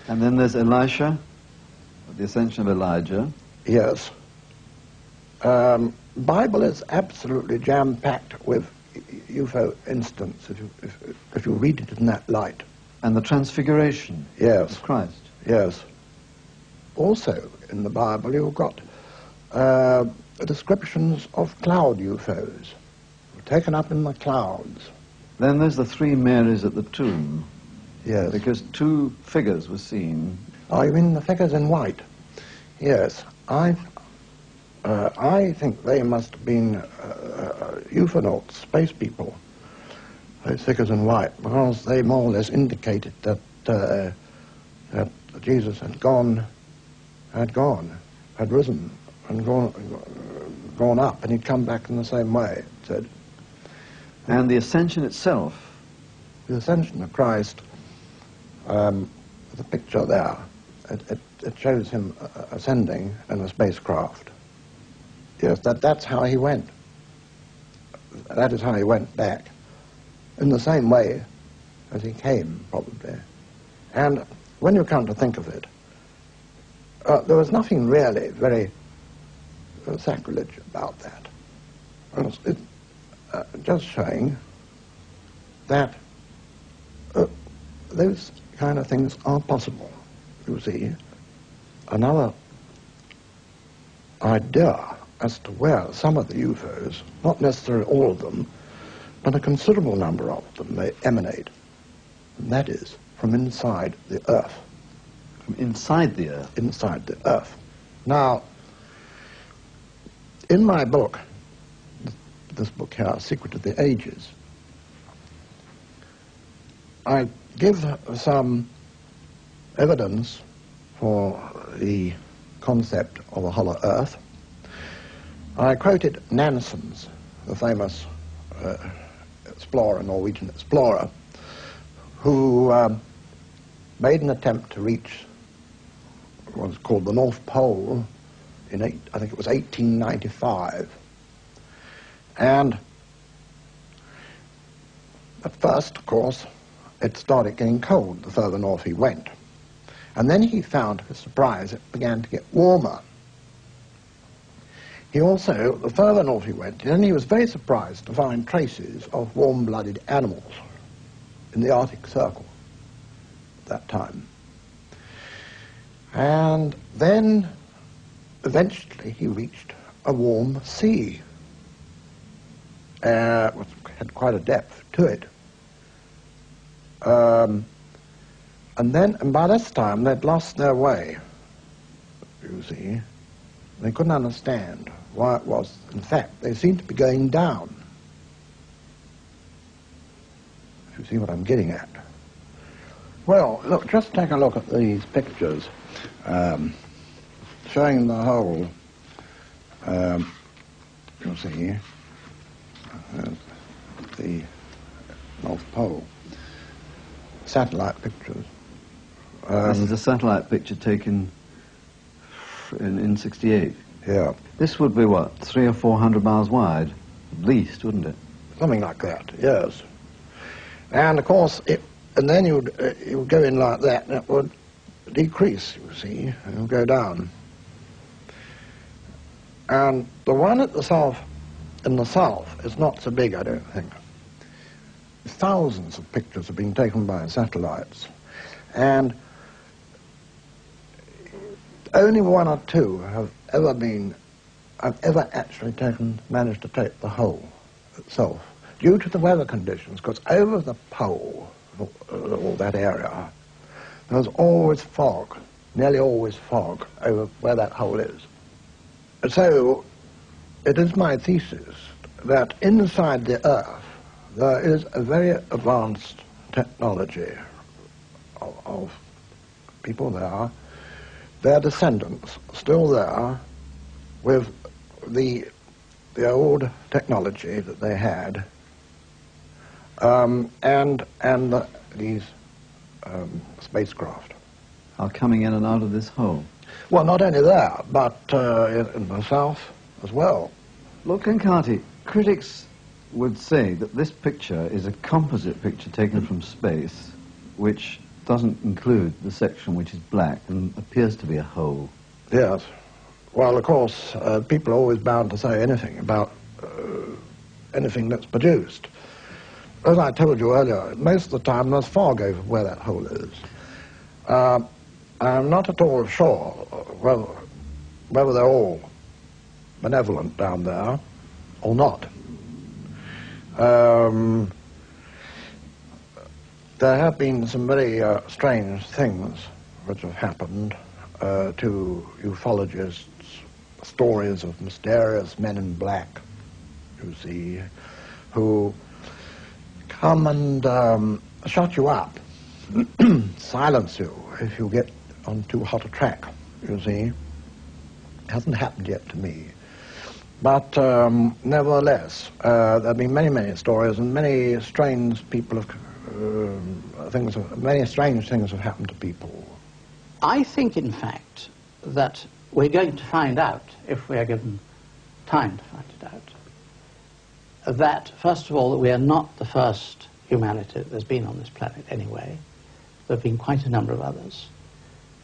And then there's Elisha, the ascension of Elijah. Yes. Bible is absolutely jam-packed with UFO instances if you read it in that light. And the transfiguration Yes. of Christ. Yes. Also, in the Bible, you've got descriptions of cloud UFOs, taken up in the clouds. Then there's the three Marys at the tomb. Yes. Because two figures were seen. Oh, you mean the figures in white? Yes. I think they must have been ufonauts, space people, those figures in white, because they more or less indicated that that Jesus had risen, and gone up, and he'd come back in the same way, it said. And the ascension itself. The ascension of Christ, the picture there, it shows him ascending in a spacecraft. Yes, that's how he went. That is how he went back, in the same way as he came, probably. And when you come to think of it, there was nothing really very sacrilege about that. It's just showing that those kind of things are possible, you see. Another idea as to where some of the UFOs, not necessarily all of them, but a considerable number of them may emanate, and that is from inside the Earth. From inside the Earth? Inside the Earth. Now, in my book, this book here, Secret of the Ages, I give some evidence for the concept of a hollow Earth. I quoted Nansen's, the famous explorer, Norwegian explorer, who made an attempt to reach what was called the North Pole in, I think it was 1895. And at first, of course, it started getting cold the further north he went. And then he found, to his surprise, it began to get warmer. He also, the further north he went, and he was very surprised to find traces of warm-blooded animals in the Arctic Circle at that time. And then, eventually, he reached a warm sea, which had quite a depth to it. And by this time, they'd lost their way, you see. They couldn't understand why it was. In fact, they seemed to be going down. If you see what I'm getting at. Well, look, just take a look at these pictures showing the whole, you'll see, the North Pole. Satellite pictures. This is a satellite picture taken in 68. Yeah. This would be, what, 300 or 400 miles wide, at least, wouldn't it? Something like that, yes. And, of course, and then you would go in like that, and it would decrease, you see, and it would go down. And the one at the south, in the south, is not so big, I don't think. Thousands of pictures have been taken by satellites, and only one or two have ever actually managed to take the whole itself, due to the weather conditions, because over the pole, all that area, there's always fog, nearly always fog, over where that hole is. So, it is my thesis that inside the Earth, there is a very advanced technology of people there, their descendants still there, with the old technology that they had, and these spacecraft. Are coming in and out of this hole. Well, not only there, but in the south as well. Look, Kinkati, critics would say that this picture is a composite picture taken from space, which doesn't include the section which is black and appears to be a hole. Yes. Well, of course, people are always bound to say anything about anything that's produced. As I told you earlier, most of the time there's fog over where that hole is. I'm not at all sure whether they're all benevolent down there or not. There have been some very strange things which have happened to ufologists, stories of mysterious men in black, you see, who come and shut you up, silence you if you get on too hot a track, you see. It hasn't happened yet to me. But nevertheless, there have been many, many stories, and many strange people have many strange things have happened to people. I think, in fact, that we're going to find out, if we are given time to find it out, that, first of all, that we are not the first humanity that has been on this planet anyway. There have been quite a number of others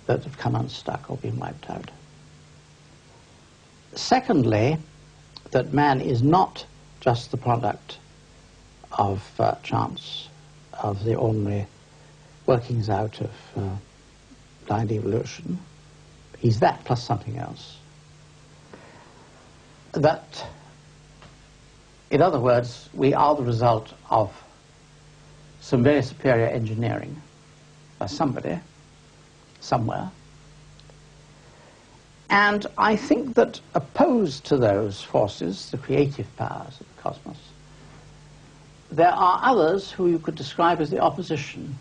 that have come unstuck or been wiped out. Secondly, that man is not just the product of chance, of the ordinary workings out of blind evolution. He's that plus something else. That, in other words, we are the result of some very superior engineering by somebody, somewhere. And I think that opposed to those forces, the creative powers of the cosmos, there are others who you could describe as the opposition,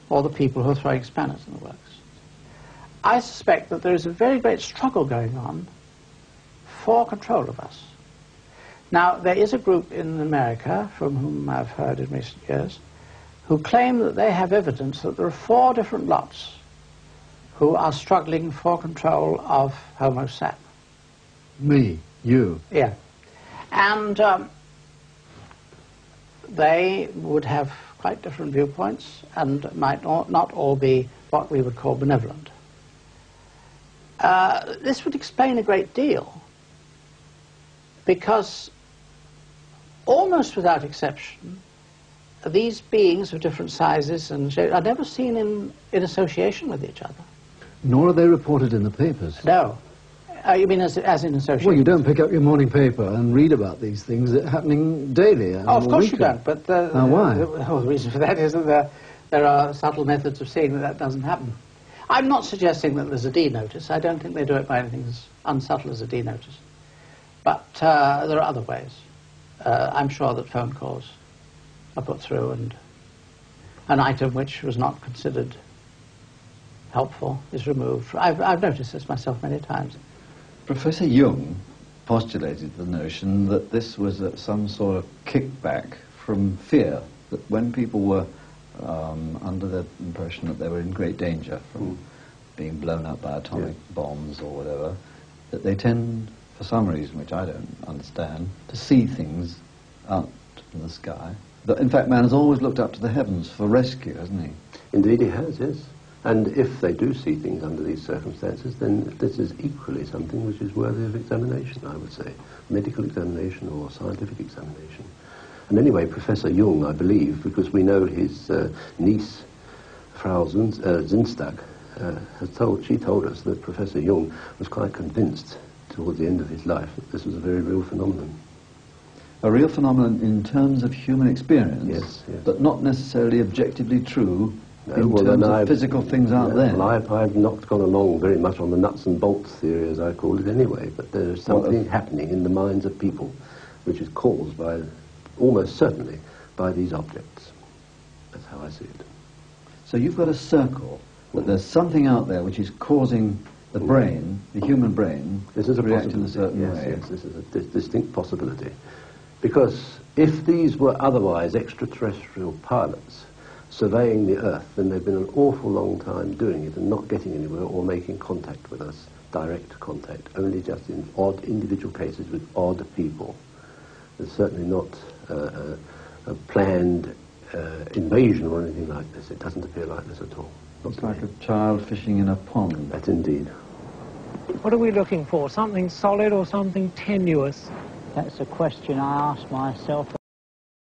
or the people who are throwing spanners in the works. I suspect that there is a very great struggle going on for control of us. Now, there is a group in America, from whom I've heard in recent years, who claim that they have evidence that there are 4 different lots who are struggling for control of Homo sap. Me, you. Yeah. And they would have quite different viewpoints and might not all be what we would call benevolent. This would explain a great deal, because almost without exception, these beings of different sizes and shapes are never seen in association with each other. Nor are they reported in the papers. No. You mean as in association? Well, you don't pick up your morning paper and read about these things that are happening daily. Oh, of course you don't. But why? The reason for that is that there are subtle methods of seeing that that doesn't happen. I'm not suggesting that there's a D notice. I don't think they do it by anything as unsubtle as a D notice. But there are other ways. I'm sure that phone calls are put through, and an item which was not considered helpful is removed. I've noticed this myself many times. Professor Jung postulated the notion that this was some sort of kickback from fear, that when people were under the impression that they were in great danger from being blown up by atomic bombs or whatever, that they tend, for some reason which I don't understand, to see things out in the sky. That, in fact, man has always looked up to the heavens for rescue, hasn't he? Indeed he has, yes. And if they do see things under these circumstances, then this is equally something which is worthy of examination, I would say. Medical examination or scientific examination. And anyway, Professor Jung, I believe, because we know his niece, Frau Zinstag, she told us that Professor Jung was quite convinced towards the end of his life that this was a very real phenomenon. A real phenomenon in terms of human experience, yes. But not necessarily objectively true in well, terms of physical things out there. Well, I've not gone along very much on the nuts and bolts theory, as I call it anyway, but there's something happening in the minds of people which is caused by, almost certainly, by these objects. That's how I see it. So you've got a circle, that there's something out there which is causing the brain, the human brain, this is to a react in a certain way. Yes, this is a distinct possibility. Because if these were otherwise extraterrestrial pilots surveying the Earth, then they've been an awful long time doing it and not getting anywhere or making contact with us, direct contact, only just in odd individual cases with odd people. There's certainly not a planned invasion or anything like this. It doesn't appear like this at all. Not It's to like me. a child fishing in a pond. That indeed. What are we looking for? Something solid or something tenuous? That's a question I ask myself